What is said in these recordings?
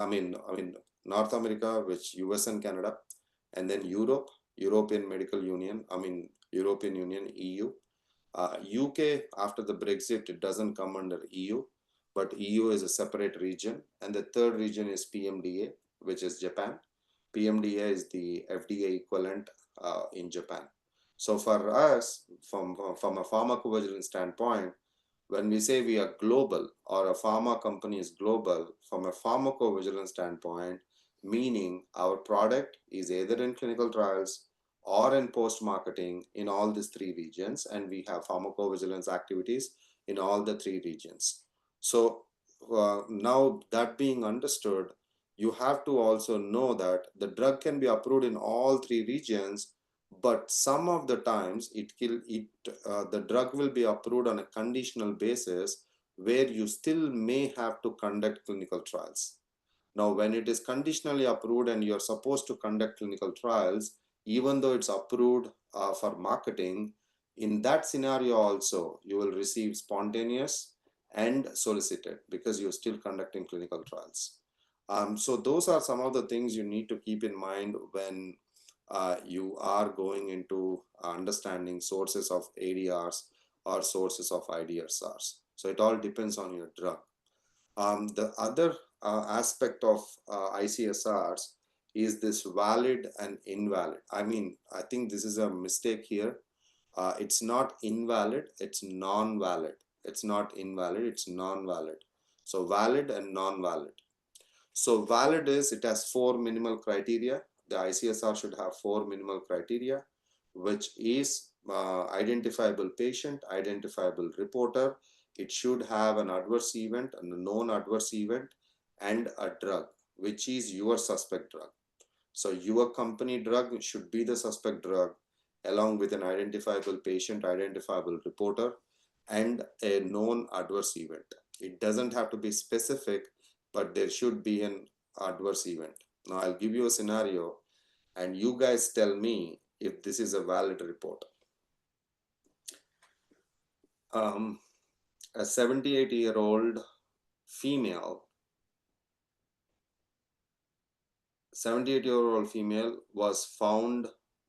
I mean, North America, which US and Canada, and then Europe, European Medical Union, European Union, EU. UK, after the Brexit, it doesn't come under EU, but EU is a separate region. And the third region is PMDA, which is Japan. PMDA is the FDA equivalent in Japan. So for us, from a pharmacovigilance standpoint, when we say we are global or a pharma company is global, from a pharmacovigilance standpoint, meaning our product is either in clinical trials or in post marketing in all these three regions, and we have pharmacovigilance activities in all the three regions. So now that being understood, you have to also know that the drug can be approved in all three regions, but some of the times the drug will be approved on a conditional basis where you still may have to conduct clinical trials. Now, when it is conditionally approved and you're supposed to conduct clinical trials, even though it's approved for marketing, in that scenario also, you will receive spontaneous and solicited because you're still conducting clinical trials. So those are some of the things you need to keep in mind when you are going into understanding sources of ADRs or sources of IDSRs. So it all depends on your drug. The other aspect of ICSRs is this valid and invalid. I think this is a mistake here. It's not invalid, it's non-valid. It's not invalid, it's non-valid. So valid and non-valid. So valid is it has four minimal criteria. The ICSR should have four minimal criteria, which is identifiable patient, identifiable reporter. It should have an adverse event, a known adverse event, and a drug, which is your suspect drug. So your company drug should be the suspect drug, along with an identifiable patient, identifiable reporter, and a known adverse event. It doesn't have to be specific, but there should be an adverse event. Now I'll give you a scenario and you guys tell me if this is a valid report. A 78-year-old female 78-year-old female was found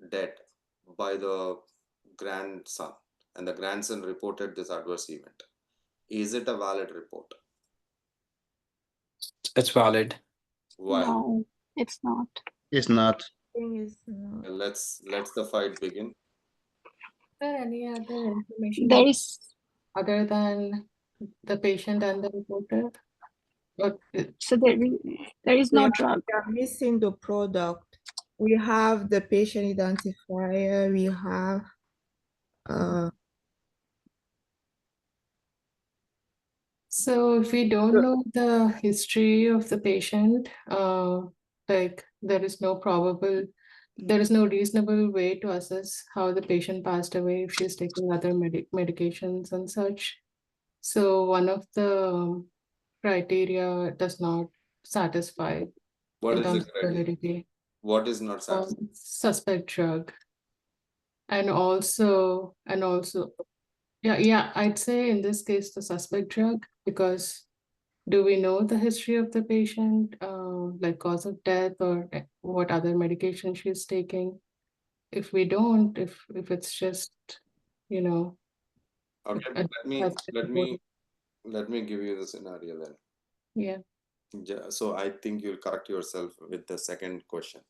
dead by the grandson, and the grandson reported this adverse event. Is it a valid report? It's valid. Why? No, it's not. It's not. Let's the fight begin. Is there any other information There is other than the patient and the reporter? so there is no drug. We are missing the product. We have the patient identifier. We have So if we don't know the history of the patient, like there is no reasonable way to assess how the patient passed away if she's taking other medications and such. So one of the criteria does not satisfy What in is the terms of criteria? validity. What is not satisfied? Suspect drug. And also, yeah, I'd say in this case, the suspect drug, because do we know the history of the patient, like cause of death or what other medication she's taking? If we don't, if it's just, you know. Okay, let me give you the scenario then. Yeah. So I think you'll correct yourself with the second question.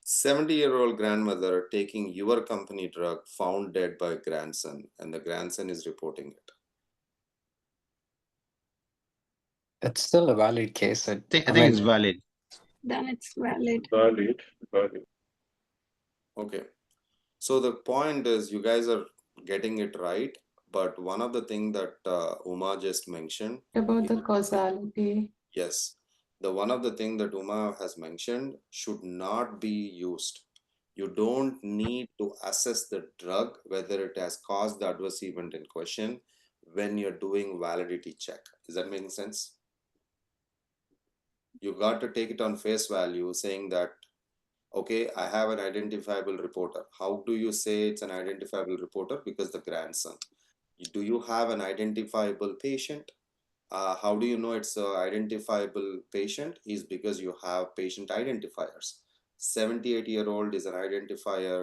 70-year-old grandmother taking your company drug found dead by grandson, and the grandson is reporting it. It's still a valid case. I think it's valid. Then it's valid. Valid. Okay. So the point is you guys are getting it right, but one of the things that Uma just mentioned about the causality. Yes, the one of the thing that Uma has mentioned should not be used. You don't need to assess the drug whether it has caused the adverse event in question when you're doing validity check. Is that making sense? You got to take it on face value, saying that, okay, I have an identifiable reporter. How do you say it's an identifiable reporter? Because the grandson. Do you have an identifiable patient? How do you know it's a identifiable patient? Is because you have patient identifiers. 78-year-old is an identifier.